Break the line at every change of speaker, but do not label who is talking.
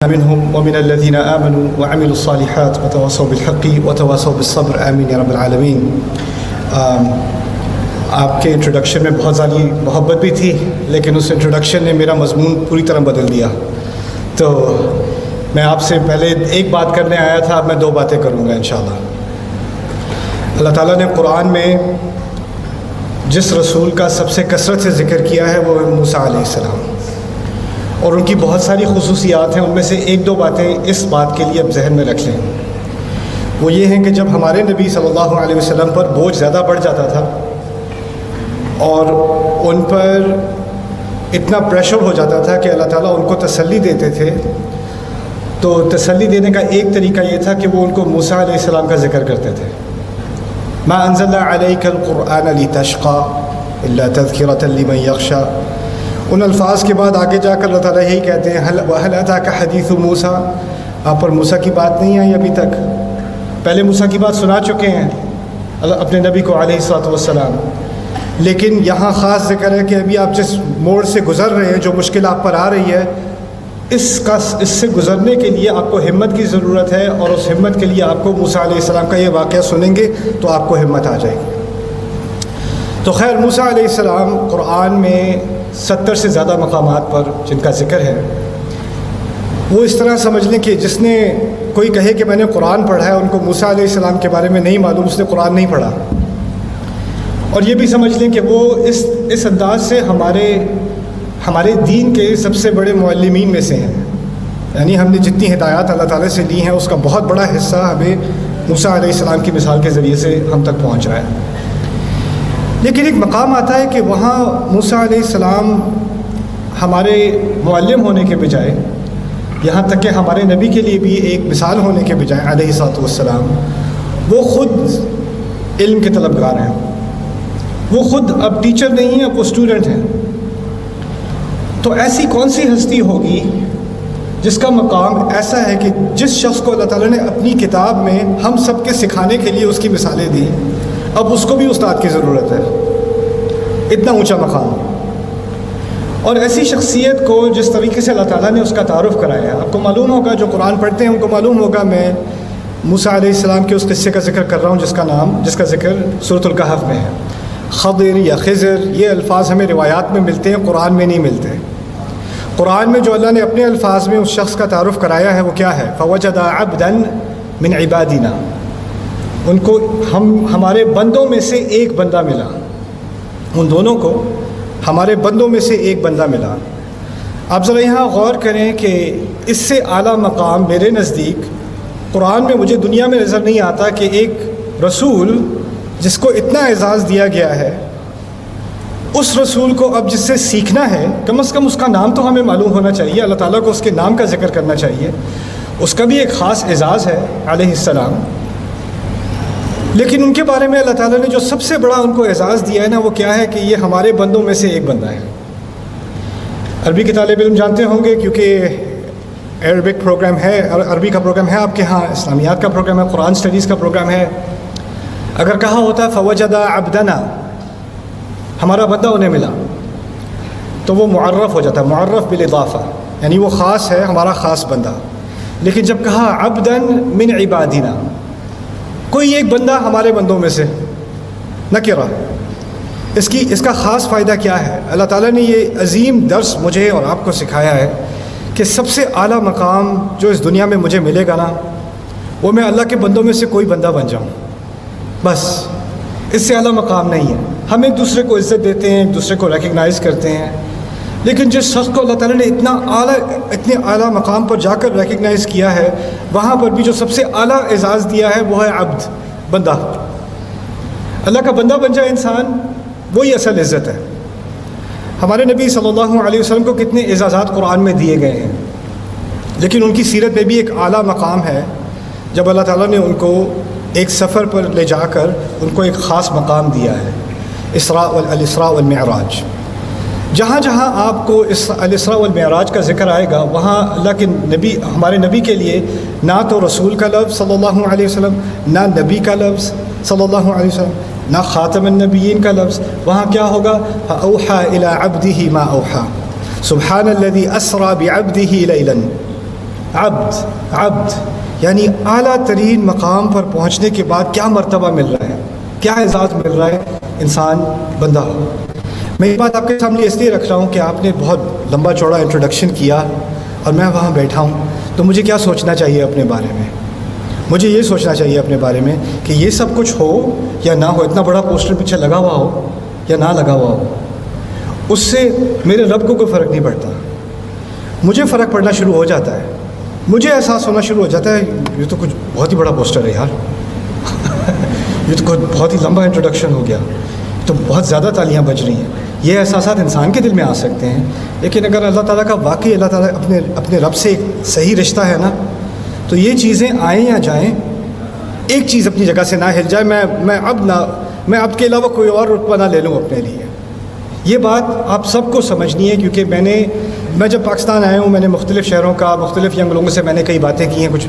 منهم ومن الذين آمنوا وعملوا الصالحات وتواصوا بالحق وتواصوا بالصبر آمین یا رب العالمین۔ آپ کے انٹروڈکشن میں بہت ساری محبت بھی تھی، لیکن اس انٹروڈکشن نے میرا مضمون پوری طرح بدل دیا۔ تو میں آپ سے پہلے ایک بات کرنے آیا تھا، اب میں دو باتیں کروں گا انشاءاللہ۔ اللہ تعالیٰ نے قرآن میں جس رسول کا سب سے کثرت سے ذکر کیا ہے وہ موسیٰ علیہ السلام، اور ان کی بہت ساری خصوصیات ہیں۔ ان میں سے ایک دو باتیں اس بات کے لیے اب ذہن میں رکھ لیں۔ وہ یہ ہیں کہ جب ہمارے نبی صلی اللہ علیہ وسلم پر بوجھ زیادہ بڑھ جاتا تھا اور ان پر اتنا پریشر ہو جاتا تھا کہ اللہ تعالیٰ ان کو تسلی دیتے تھے، تو تسلی دینے کا ایک طریقہ یہ تھا کہ وہ ان کو موسیٰ علیہ السلام کا ذکر کرتے تھے۔ ما انزلنا علیک القرآن لتشقى الا تذکرۃ لمن یخشی۔ ان الفاظ کے بعد آگے جا کر اللہ تعالیٰ یہی کہتے ہیں وَهَلْ أَتَاكَ حَدِيثُ مُوسَىٰ، آپ پر موسیٰ کی بات نہیں آئی ابھی تک؟ پہلے موسیٰ کی بات سنا چکے ہیں اپنے نبی کو علیہ الصلوۃ والسلام، لیکن یہاں خاص ذکر ہے کہ ابھی آپ جس موڑ سے گزر رہے ہیں، جو مشکل آپ پر آ رہی ہے، اس سے گزرنے کے لیے آپ کو ہمت کی ضرورت ہے، اور اس ہمت کے لیے آپ کو موسیٰ علیہ السلام کا یہ واقعہ سنیں گے تو آپ کو ہمت آ جائے گی۔ تو خیر، موسیٰ علیہ السلام قرآن میں 70 سے زیادہ مقامات پر جن کا ذکر ہے، وہ اس طرح سمجھ لیں کہ جس نے کوئی کہے کہ میں نے قرآن پڑھا ہے، ان کو موسیٰ علیہ السلام کے بارے میں نہیں معلوم، اس نے قرآن نہیں پڑھا۔ اور یہ بھی سمجھ لیں کہ وہ اس انداز سے ہمارے دین کے سب سے بڑے معلمین میں سے ہیں، یعنی ہم نے جتنی ہدایات اللہ تعالیٰ سے لی ہیں اس کا بہت بڑا حصہ ہمیں موسیٰ علیہ السلام کی مثال کے ذریعے سے ہم تک پہنچ رہا ہے۔ لیکن ایک مقام آتا ہے کہ وہاں موسیٰ علیہ السلام ہمارے معلم ہونے کے بجائے، یہاں تک کہ ہمارے نبی کے لیے بھی ایک مثال ہونے کے بجائے علیہ الصلوۃ والسلام، وہ خود علم کے طلبگار ہیں، وہ خود اب ٹیچر نہیں ہیں، اب وہ اسٹوڈنٹ ہیں۔ تو ایسی کون سی ہستی ہوگی جس کا مقام ایسا ہے کہ جس شخص کو اللہ تعالیٰ نے اپنی کتاب میں ہم سب کے سکھانے کے لیے اس کی مثالیں دی، اب اس کو بھی استاد کی ضرورت ہے، اتنا اونچا مقام۔ اور ایسی شخصیت کو جس طریقے سے اللہ تعالیٰ نے اس کا تعارف کرایا ہے، آپ کو معلوم ہوگا، جو قرآن پڑھتے ہیں ان کو معلوم ہوگا، میں موسیٰ علیہ السلام کے اس قصے کا ذکر کر رہا ہوں جس کا ذکر سورۃ الکہف میں ہے۔ خضر یا خضر، یہ الفاظ ہمیں روایات میں ملتے ہیں، قرآن میں نہیں ملتے۔ قرآن میں جو اللہ نے اپنے الفاظ میں اس شخص کا تعارف کرایا ہے وہ کیا ہے؟ فوجد عبدا من عبادنا، ان کو ہمارے بندوں میں سے ایک بندہ ملا، ان دونوں کو ہمارے بندوں میں سے ایک بندہ ملا۔ آپ ذرا یہاں غور کریں کہ اس سے اعلیٰ مقام میرے نزدیک قرآن میں مجھے دنیا میں نظر نہیں آتا کہ ایک رسول جس کو اتنا اعزاز دیا گیا ہے، اس رسول کو اب جس سے سیکھنا ہے، کم از کم اس کا نام تو ہمیں معلوم ہونا چاہیے، اللہ تعالیٰ کو اس کے نام کا ذکر کرنا چاہیے، اس کا بھی ایک خاص اعزاز ہے علیہ السلام۔ لیکن ان کے بارے میں اللہ تعالیٰ نے جو سب سے بڑا ان کو اعزاز دیا ہے نا، وہ کیا ہے کہ یہ ہمارے بندوں میں سے ایک بندہ ہے۔ عربی کے طالب علم جانتے ہوں گے، کیونکہ عربک پروگرام ہے، عربی کا پروگرام ہے آپ کے ہاں، اسلامیات کا پروگرام ہے، قرآن اسٹڈیز کا پروگرام ہے۔ اگر کہا ہوتا فوجد عبدنا، ہمارا بندہ انہیں ملا، تو وہ معرف ہو جاتا، معرف بالاضافہ، یعنی وہ خاص ہے، ہمارا خاص بندہ۔ لیکن جب کہا عبدن من عبادنا، کوئی ایک بندہ ہمارے بندوں میں سے، نکرہ، اس کا خاص فائدہ کیا ہے؟ اللہ تعالیٰ نے یہ عظیم درس مجھے اور آپ کو سکھایا ہے کہ سب سے اعلیٰ مقام جو اس دنیا میں مجھے ملے گا نا، وہ میں اللہ کے بندوں میں سے کوئی بندہ بن جاؤں، بس، اس سے اعلیٰ مقام نہیں ہے۔ ہم ایک دوسرے کو عزت دیتے ہیں، ایک دوسرے کو ریکگنائز کرتے ہیں، لیکن جس شخص کو اللہ تعالیٰ نے اتنے اعلیٰ مقام پر جا کر ریکگنائز کیا ہے، وہاں پر بھی جو سب سے اعلیٰ اعزاز دیا ہے وہ ہے عبد، بندہ۔ اللہ کا بندہ بن جائے انسان، وہی اصل عزت ہے۔ ہمارے نبی صلی اللہ علیہ وسلم کو کتنے اعزازات قرآن میں دیے گئے ہیں، لیکن ان کی سیرت میں بھی ایک اعلیٰ مقام ہے جب اللہ تعالیٰ نے ان کو ایک سفر پر لے جا کر ان کو ایک خاص مقام دیا ہے، الاسراء والمعراج۔ جہاں جہاں آپ کو الاسراء والمعراج کا ذکر آئے گا، وہاں اللہ کے نبی، ہمارے نبی کے لیے نہ تو رسول کا لفظ صلی اللہ علیہ وسلم، نہ نبی کا لفظ صلی اللہ علیہ وسلم، نہ خاتم النبیین کا لفظ، وہاں کیا ہوگا؟ فَأَوْحَى إِلَىٰ عَبْدِهِ مَا أَوْحَىٰ سُبْحَانَ الَّذِي أَسْرَىٰ بِعَبْدِهِ لَيْلًا۔ عبد یعنی اعلیٰ ترین مقام پر پہنچنے کے بعد کیا مرتبہ مل رہا ہے، کیا اعزاز مل رہا ہے، انسان بندہ ہو۔ میں یہ بات آپ کے سامنے اس لیے رکھ رہا ہوں کہ آپ نے بہت لمبا چوڑا انٹروڈکشن کیا اور میں وہاں بیٹھا ہوں، تو مجھے کیا سوچنا چاہیے اپنے بارے میں؟ مجھے یہ سوچنا چاہیے اپنے بارے میں کہ یہ سب کچھ ہو یا نہ ہو، اتنا بڑا پوسٹر پیچھے لگا ہوا ہو یا نہ لگا ہوا ہو، اس سے میرے رب کو کوئی فرق نہیں پڑتا۔ مجھے فرق پڑنا شروع ہو جاتا ہے، مجھے احساس ہونا شروع ہو جاتا ہے یہ تو کچھ بہت ہی بڑا پوسٹر ہے یار یہ تو کچھ بہت ہی لمبا انٹروڈکشن ہو گیا، تو بہت زیادہ تالیاں بج رہی ہیں۔ یہ احساسات انسان کے دل میں آ سکتے ہیں، لیکن اگر اللہ تعالیٰ کا واقعی اللہ تعالیٰ اپنے رب سے ایک صحیح رشتہ ہے نا، تو یہ چیزیں آئیں یا جائیں، ایک چیز اپنی جگہ سے نہ ہل جائے، میں اب کے علاوہ کوئی اور رتبہ نہ لے لوں اپنے لیے۔ یہ بات آپ سب کو سمجھنی ہے، کیونکہ میں جب پاکستان آیا ہوں، میں نے مختلف شہروں کا، مختلف ینگ لوگوں سے میں نے کئی باتیں کی ہیں، کچھ